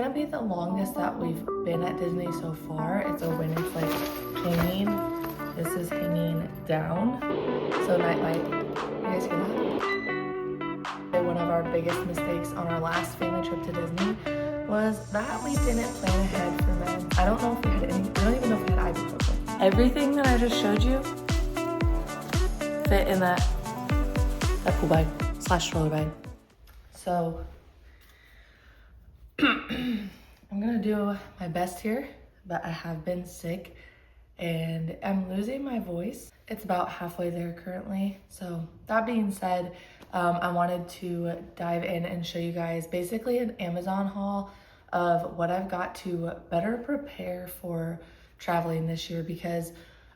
gonna be the longest that we've been at Disney so far. It's when it's like hanging. This is hanging down. So nightlight, you guys hear that? One of our biggest mistakes on our last family trip to Disney was that we didn't plan ahead for men. I don't know if we had any, I don't even know if we had ibuprofen. Everything that I just showed you fit in that pool bag / stroller bag. So I'm gonna do my best here, but I have been sick and I'm losing my voice. It's about halfway there currently. So that being said, I wanted to dive in and show you guys basically an Amazon haul of what I've got to better prepare for traveling this year, because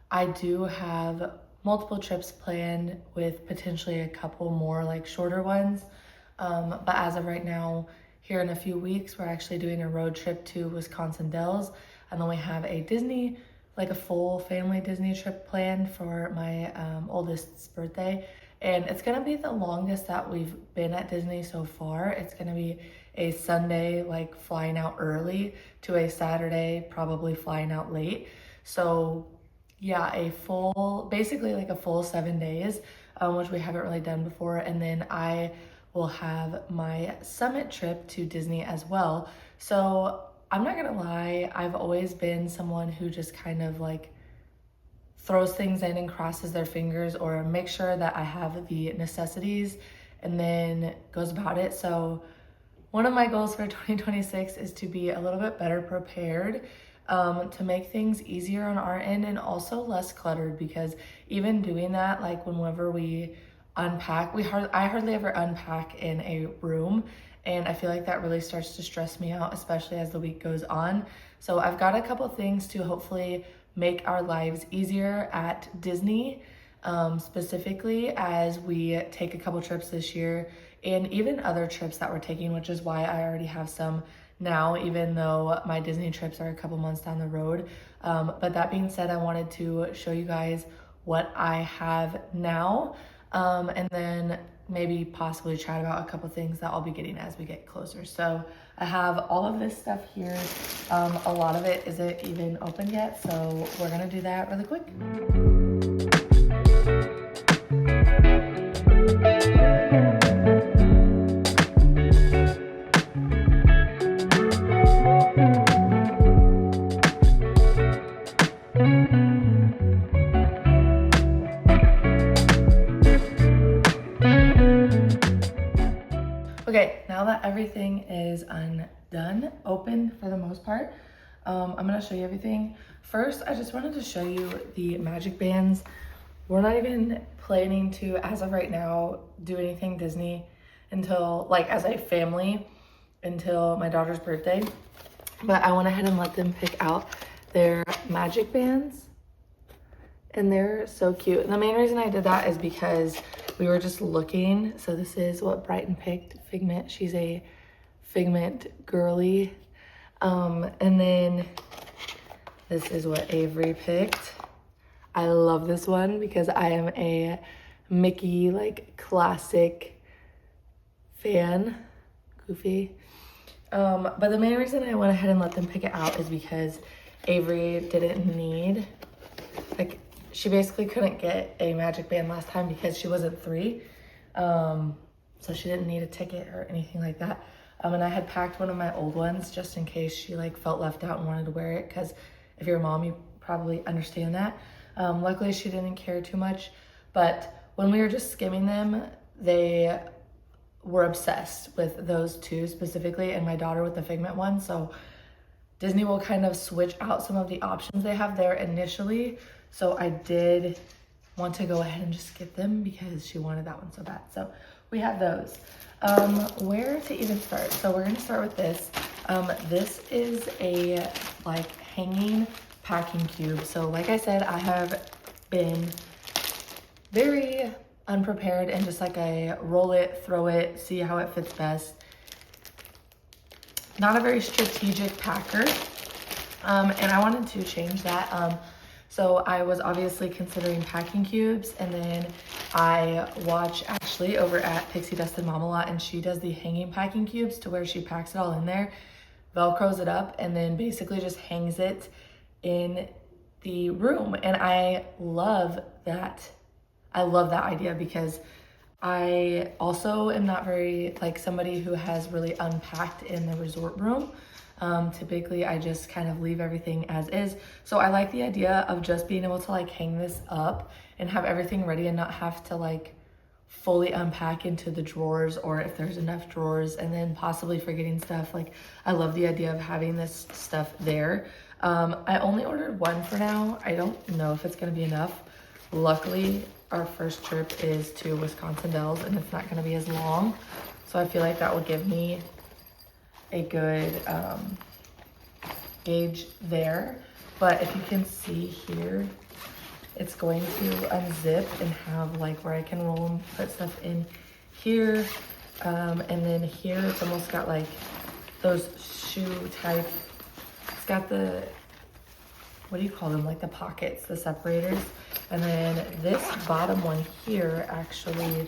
I do have multiple trips planned with potentially a couple more like shorter ones. But as of right now, here in a few weeks, we're actually doing a road trip to Wisconsin Dells. And then we have a Disney, like a full family Disney trip planned for my oldest's birthday. And it's gonna be the longest that we've been at Disney so far. It's gonna be a Sunday, like flying out early, to a Saturday, probably flying out late. So yeah, basically like a full 7 days, which we haven't really done before. And then I will have my summit trip to Disney as well. So I'm not gonna lie, I've always been someone who just kind of like throws things in and crosses their fingers, or make sure that I have the necessities and then goes about it. So one of my goals for 2026 is to be a little bit better prepared, to make things easier on our end and also less cluttered, because even doing that, like whenever we unpack, I hardly ever unpack in a room, and I feel like that really starts to stress me out, especially as the week goes on. So I've got a couple things to hopefully make our lives easier at Disney, specifically as we take a couple trips this year, and even other trips that we're taking, which is why I already have some now, even though my Disney trips are a couple months down the road. But that being said, I wanted to show you guys what I have now, and then maybe possibly chat about a couple things that I'll be getting as we get closer. So I have all of this stuff here. A lot of it isn't even open yet, so we're gonna do that really quick. Okay, now that everything is open for the most part, I'm gonna show you everything. First, I just wanted to show you the MagicBands. We're not even planning to, as of right now, do anything Disney until, like as a family, until my daughter's birthday. But I went ahead and let them pick out their MagicBands, and they're so cute. And the main reason I did that is because we were just looking. So this is what Brighton picked, Figment. She's a Figment girly. And then this is what Avery picked. I love this one because I am a Mickey like classic fan, Goofy. But the main reason I went ahead and let them pick it out is because Avery didn't need, like, she basically couldn't get a MagicBand last time because she wasn't 3. So she didn't need a ticket or anything like that. And I had packed one of my old ones just in case she like felt left out and wanted to wear it, because if you're a mom, you probably understand that. Luckily she didn't care too much, but when we were just skimming them, they were obsessed with those two specifically, and my daughter with the Figment one. So Disney will kind of switch out some of the options they have there initially. So I did want to go ahead and just get them because she wanted that one so bad. So we have those. Where to even start? So we're gonna start with this. This is a like hanging packing cube. So like I said, I have been very unprepared and just like a roll it, throw it, see how it fits best. Not a very strategic packer. And I wanted to change that. So I was obviously considering packing cubes, and then I watch Ashley over at Pixie Dust and Mom a lot, and she does the hanging packing cubes to where she packs it all in there. Velcros it up, and then basically just hangs it in the room. And I love that. I love that idea because I also am not very like somebody who has really unpacked in the resort room. Typically I just kind of leave everything as is. So I like the idea of just being able to like hang this up and have everything ready and not have to like fully unpack into the drawers, or if there's enough drawers, and then possibly forgetting stuff. Like, I love the idea of having this stuff there. I only ordered one for now. I don't know if it's gonna be enough. Luckily, our first trip is to Wisconsin Dells, and it's not gonna be as long. So I feel like that will give me a good gauge there. But if you can see here, it's going to unzip and have like where I can roll and put stuff in here. And then here it's almost got like those shoe type, it's got the, what do you call them? Like the pockets, the separators. And then this bottom one here actually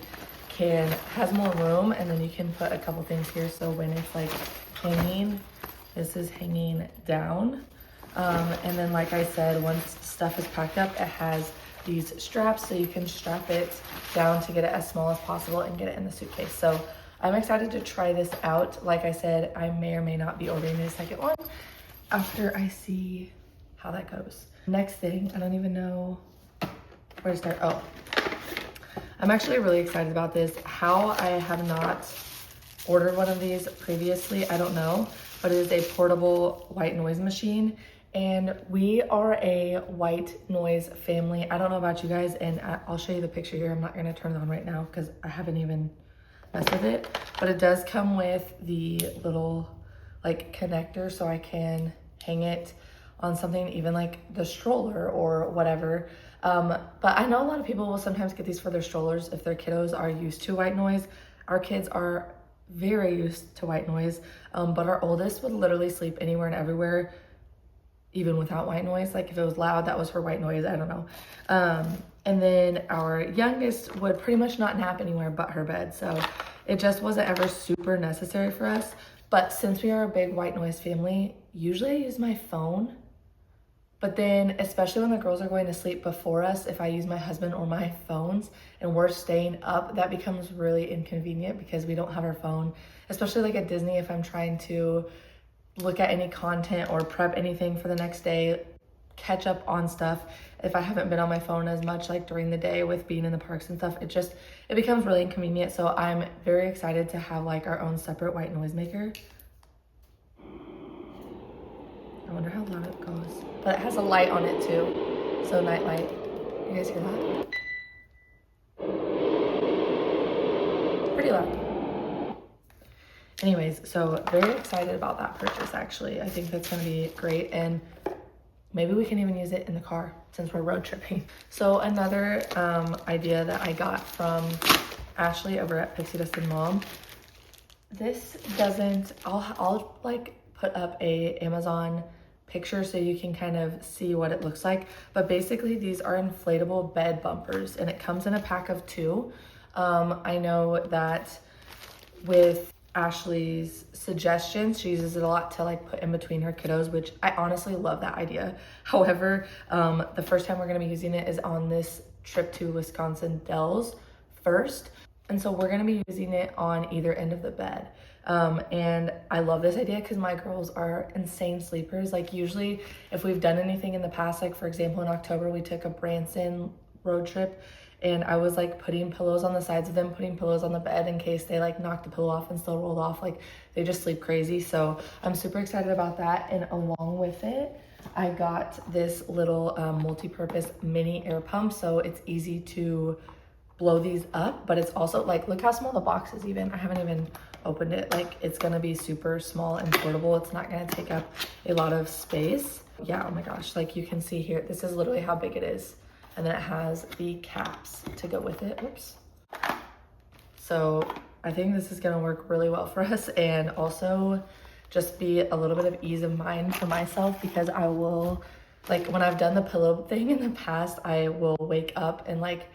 has more room, and then you can put a couple things here. So when it's like hanging, this is hanging down. And then like I said, once stuff is packed up, it has these straps so you can strap it down to get it as small as possible and get it in the suitcase. So I'm excited to try this out. Like I said, I may or may not be ordering a second one after I see how that goes. Next thing, I don't even know where to start. Oh, I'm actually really excited about this. How I have not ordered one of these previously, I don't know, but it is a portable white noise machine. And we are a white noise family. I don't know about you guys, and I'll show you the picture here. I'm not gonna turn it on right now because I haven't even messed with it. But it does come with the little like connector so I can hang it on something, even like the stroller or whatever. But I know a lot of people will sometimes get these for their strollers if their kiddos are used to white noise. Our kids are very used to white noise, but our oldest would literally sleep anywhere and everywhere, even without white noise. Like if it was loud, that was her white noise, I don't know. And then our youngest would pretty much not nap anywhere but her bed. So it just wasn't ever super necessary for us. But since we are a big white noise family, usually I use my phone. But then, especially when the girls are going to sleep before us, if I use my husband or my phones and we're staying up, that becomes really inconvenient because we don't have our phone. Especially like at Disney, if I'm trying to look at any content or prep anything for the next day, catch up on stuff. If I haven't been on my phone as much like during the day with being in the parks and stuff, it becomes really inconvenient. So I'm very excited to have like our own separate white noise maker. I wonder how loud it goes. But it has a light on it too. So night light. You guys hear that? Pretty loud. Anyways, so very excited about that purchase actually. I think that's gonna be great, and maybe we can even use it in the car since we're road tripping. So another idea that I got from Ashley over at Pixie Dust and Mom. This doesn't, I'll like put up a Amazon picture so you can kind of see what it looks like. But basically these are inflatable bed bumpers, and it comes in a pack of 2. I know that with Ashley's suggestions, she uses it a lot to like put in between her kiddos, which I honestly love that idea. However, the first time we're gonna be using it is on this trip to Wisconsin Dells first. And so we're gonna be using it on either end of the bed. And I love this idea because my girls are insane sleepers. Like usually if we've done anything in the past, like for example, in October, we took a Branson road trip, and I was like putting pillows on the sides of them, putting pillows on the bed in case they like knocked the pillow off and still rolled off. Like they just sleep crazy. So I'm super excited about that. And along with it, I got this little multi-purpose mini air pump. So it's easy to blow these up, but it's also like, look how small the box is even. I haven't even opened it. Like it's gonna be super small and portable. It's not gonna take up a lot of space. Yeah, oh my gosh, like you can see here, this is literally how big it is. And then it has the caps to go with it. Oops. So I think this is gonna work really well for us, and also just be a little bit of ease of mind for myself, because I will, like when I've done the pillow thing in the past, I will wake up and like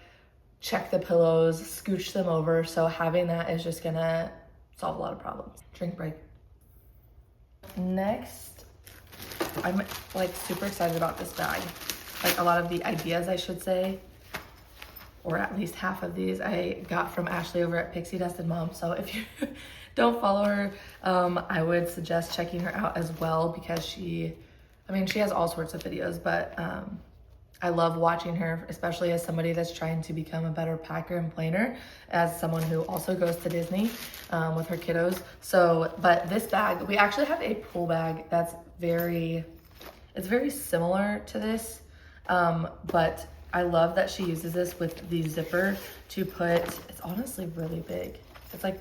check the pillows, scooch them over. So having that is just gonna solve a lot of problems. Drink break. Next, I'm like super excited about this bag. Like a lot of the ideas, I should say, or at least half of these, I got from Ashley over at Pixie Dust and Mom. So if you don't follow her, I would suggest checking her out as well, because she has all sorts of videos, but I love watching her, especially as somebody that's trying to become a better packer and planner, as someone who also goes to Disney with her kiddos. So, but this bag, we actually have a pool bag that's it's very similar to this, but I love that she uses this with the zipper to put, it's honestly really big. It's like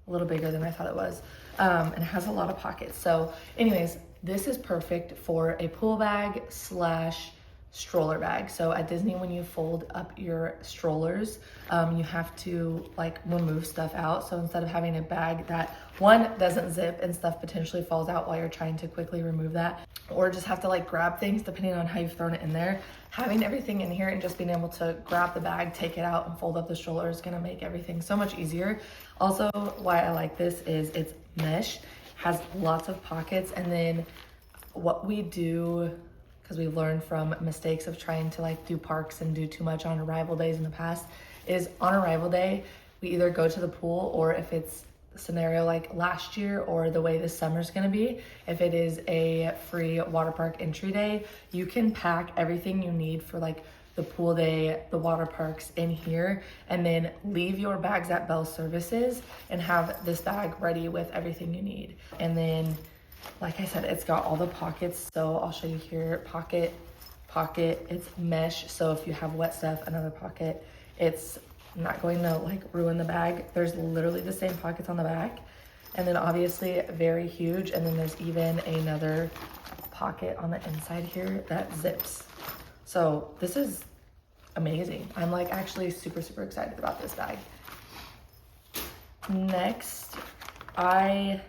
a little bigger than I thought it was, and it has a lot of pockets. So anyways, this is perfect for a pool bag slash stroller bag. So at Disney, when you fold up your strollers, you have to like remove stuff out. So instead of having a bag that one doesn't zip and stuff potentially falls out while you're trying to quickly remove that, or just have to like grab things depending on how you've thrown it in there, having everything in here and just being able to grab the bag, take it out, and fold up the stroller is gonna make everything so much easier. Also, why I like this is it's mesh, has lots of pockets, and then what we do, because we've learned from mistakes of trying to like do parks and do too much on arrival days in the past, is on arrival day, we either go to the pool, or if it's a scenario like last year or the way this summer's gonna be, if it is a free water park entry day, you can pack everything you need for like the pool day, the water parks in here, and then leave your bags at Bell Services and have this bag ready with everything you need. And then, like I said, it's got all the pockets. So I'll show you here, pocket, it's mesh. So if you have wet stuff, another pocket, it's not going to like ruin the bag. There's literally the same pockets on the back. And then obviously very huge. And then there's even another pocket on the inside here that zips. So this is amazing. I'm like actually super, super excited about this bag. Next, I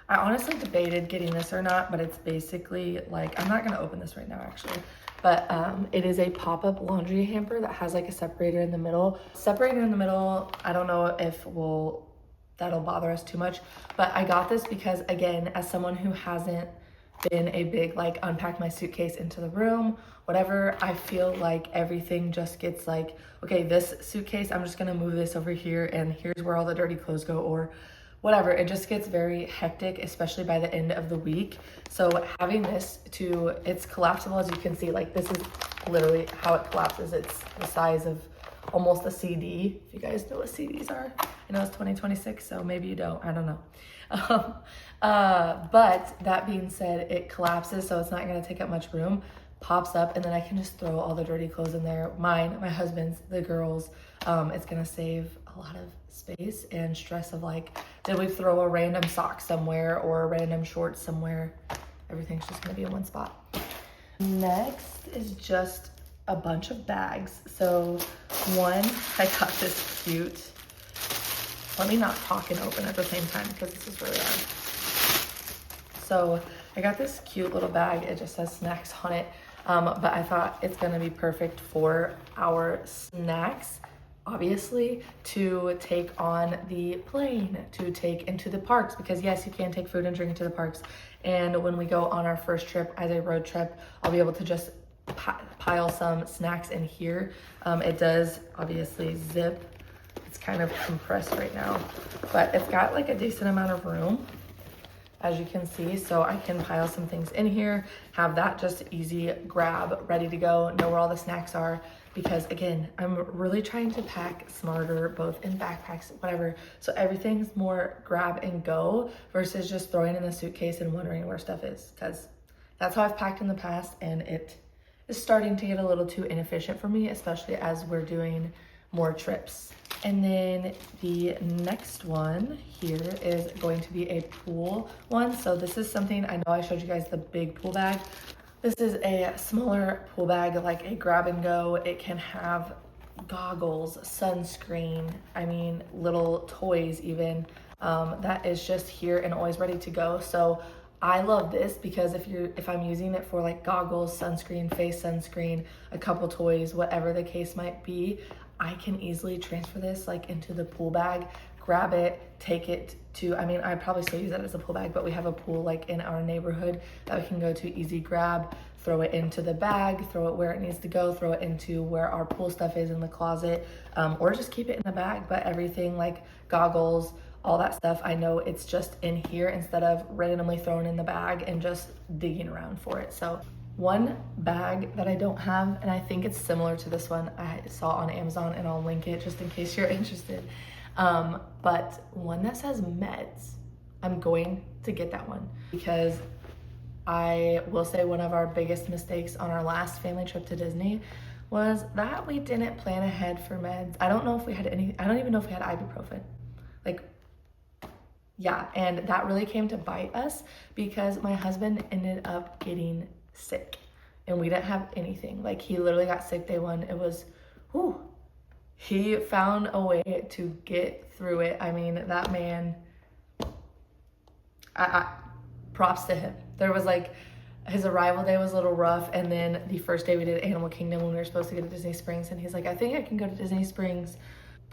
honestly debated getting this or not, but it's basically like, I'm not gonna open this right now actually, but it is a pop-up laundry hamper that has like a separator in the middle. Separator in the middle, I don't know if that'll bother us too much, but I got this because, again, as someone who hasn't been a big like unpack my suitcase into the room, whatever, I feel like everything just gets like, okay, this suitcase, I'm just gonna move this over here and here's where all the dirty clothes go, or whatever. It just gets very hectic, especially by the end of the week. So having this it's collapsible, as you can see, like this is literally how it collapses. It's the size of almost a CD, if you guys know what CDs are. I know it's 2026, so maybe you don't, I don't know. But that being said, it collapses, so it's not gonna take up much room, pops up, and then I can just throw all the dirty clothes in there. Mine, my husband's, the girls. It's gonna save a lot of space and stress of like, did we throw a random sock somewhere or a random short somewhere? Everything's just gonna be in one spot. Next is just a bunch of bags. So one, I got this cute, let me not talk and open at the same time because this is really hard. So I got this cute little bag. It just says snacks on it, but I thought it's gonna be perfect for our snacks, obviously, to take on the plane, to take into the parks, because yes, you can take food and drink into the parks. And when we go on our first trip as a road trip, I'll be able to just pile some snacks in here. It does obviously zip. It's kind of compressed right now, but it's got like a decent amount of room, as you can see. So I can pile some things in here, have that just easy grab, ready to go, know where all the snacks are. Because again, I'm really trying to pack smarter, both in backpacks, whatever. So everything's more grab and go versus just throwing in a suitcase and wondering where stuff is. Because that's how I've packed in the past, and it is starting to get a little too inefficient for me, especially as we're doing more trips. And then the next one here is going to be a pool one. So this is something, I know I showed you guys the big pool bag. This is a smaller pool bag, like a grab and go. It can have goggles, sunscreen, I mean, little toys even. That is just here and always ready to go. So I love this because if I'm using it for like goggles, sunscreen, face sunscreen, a couple toys, whatever the case might be, I can easily transfer this like into the pool bag grab it, take it to, I mean, I probably still use it as a pool bag, but we have a pool like in our neighborhood that we can go to, easy grab, throw it into the bag, throw it where it needs to go, throw it into where our pool stuff is in the closet, or just keep it in the bag. But everything like goggles, all that stuff, I know it's just in here instead of randomly thrown in the bag and just digging around for it. So one bag that I don't have, and I think it's similar to this one I saw on Amazon, and I'll link it just in case you're interested. But one that says meds, I'm going to get that one because I will say one of our biggest mistakes on our last family trip to Disney was that we didn't plan ahead for meds. I don't know if we had any, I don't even know if we had ibuprofen. Like, yeah, and that really came to bite us because my husband ended up getting sick and we didn't have anything. Like, he literally got sick day one. It was, whew. He found a way to get through it. I mean, that man, I props to him. There was like, his arrival day was a little rough, and then the first day we did Animal Kingdom when we were supposed to go to Disney Springs, and he's like, I think I can go to Disney Springs.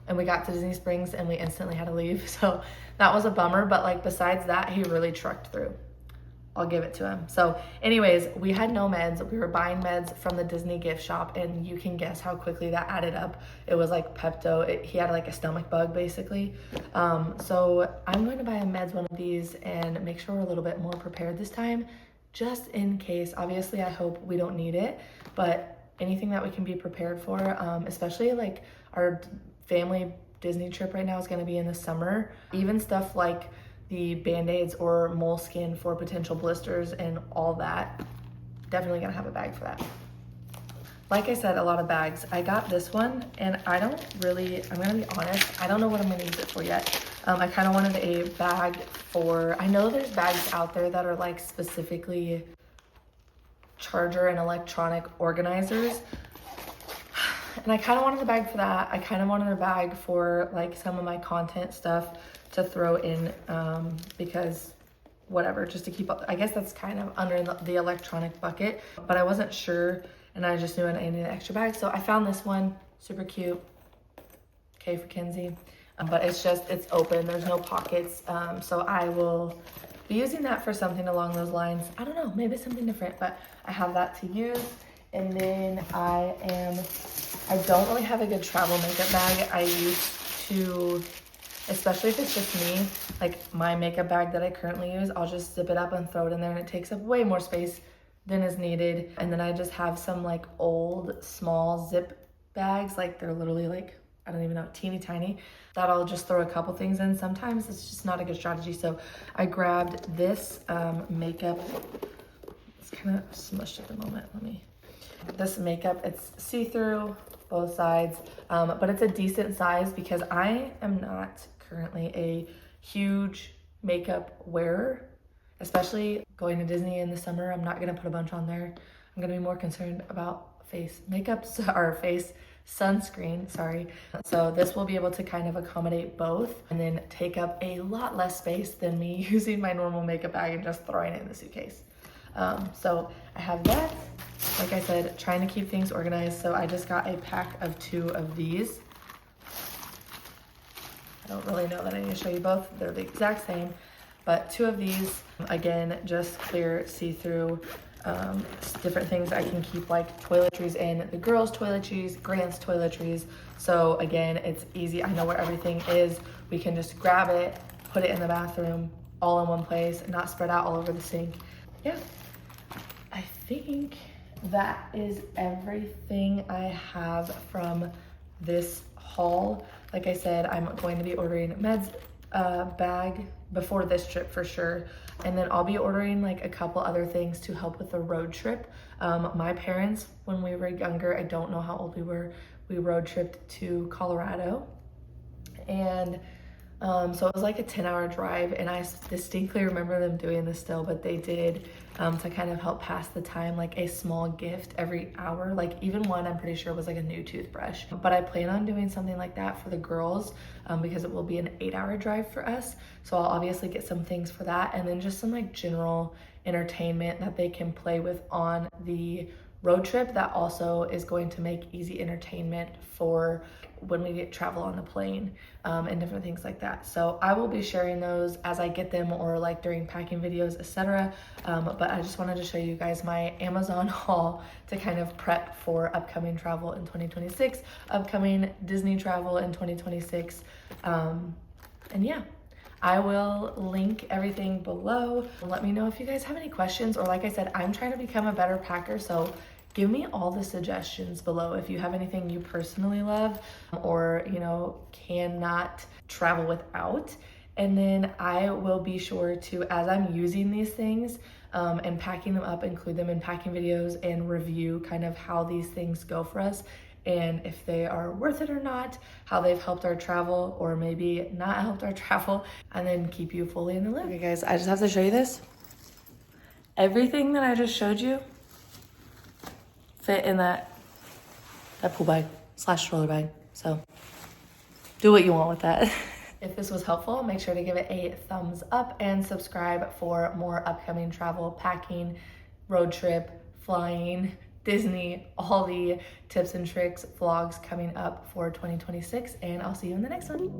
And we got to Disney Springs and we instantly had to leave. So that was a bummer, but like besides that, he really trucked through. I'll give it to him. So anyways, we had no meds. We were buying meds from the Disney gift shop, and you can guess how quickly that added up. It was like Pepto. He had like a stomach bug basically. So I'm going to buy a meds one of these and make sure we're a little bit more prepared this time, just in case. Obviously, I hope we don't need it, but anything that we can be prepared for, especially like our family Disney trip right now is going to be in the summer. Even stuff like the Band-Aids or moleskin for potential blisters and all that, definitely gonna have a bag for that. Like I said, a lot of bags. I got this one and I don't really, I'm gonna be honest, I don't know what I'm gonna use it for yet. I kind of wanted a bag for, I know there's bags out there that are like specifically charger and electronic organizers. And I kind of wanted a bag for that. I kind of wanted a bag for like some of my content stuff to throw in because whatever, just to keep up. I guess that's kind of under the electronic bucket, but I wasn't sure and I just knew I needed an extra bag. So I found this one, super cute. Okay, for Kenzie. But it's open, there's no pockets. So I will be using that for something along those lines. I don't know, maybe something different, but I have that to use. And then I don't really have a good travel makeup bag. I used to, especially if it's just me, like my makeup bag that I currently use, I'll just zip it up and throw it in there and it takes up way more space than is needed. And then I just have some like old small zip bags, like they're literally like, I don't even know, teeny tiny, that I'll just throw a couple things in. Sometimes it's just not a good strategy. So I grabbed this makeup. It's kind of smushed at the moment. This makeup, it's see-through both sides, but it's a decent size because I am not currently a huge makeup wearer, especially going to Disney in the summer. I'm not gonna put a bunch on there. I'm gonna be more concerned about face makeup, or face sunscreen, sorry. So this will be able to kind of accommodate both and then take up a lot less space than me using my normal makeup bag and just throwing it in the suitcase. So I have that. Like I said, trying to keep things organized. So I just got a pack of 2 of these. I don't really know that I need to show you both. They're the exact same, but 2 of these, again, just clear, see-through, different things I can keep like toiletries in, the girls' toiletries, Grant's toiletries. So again, it's easy. I know where everything is. We can just grab it, put it in the bathroom, all in one place, not spread out all over the sink. Yeah, I think that is everything I have from this haul. Like I said, I'm going to be ordering meds bag before this trip for sure. And then I'll be ordering like a couple other things to help with the road trip. My parents, when we were younger, I don't know how old we were, we road tripped to Colorado. And so it was like a 10-hour drive, and I distinctly remember them doing this still, but they did, to kind of help pass the time, like a small gift every hour. Like even one, I'm pretty sure was like a new toothbrush. But I plan on doing something like that for the girls because it will be an 8-hour drive for us. So I'll obviously get some things for that, and then just some like general entertainment that they can play with on the road trip that also is going to make easy entertainment for when we travel on the plane, and different things like that. So I will be sharing those as I get them, or like during packing videos, etc. But I just wanted to show you guys my Amazon haul to kind of prep for upcoming travel in 2026, upcoming Disney travel in 2026. And yeah, I will link everything below. Let me know if you guys have any questions, or like I said, I'm trying to become a better packer, so give me all the suggestions below if you have anything you personally love, or cannot travel without. And then I will be sure to, as I'm using these things and packing them up, include them in packing videos and review kind of how these things go for us, and if they are worth it or not, how they've helped our travel or maybe not helped our travel, and then keep you fully in the loop. Okay guys, I just have to show you this. Everything that I just showed you fit in that pool bag / stroller bag. So do what you want with that. If this was helpful, make sure to give it a thumbs up and subscribe for more upcoming travel, packing, road trip, flying, Disney, all the tips and tricks vlogs coming up for 2026. And I'll see you in the next one.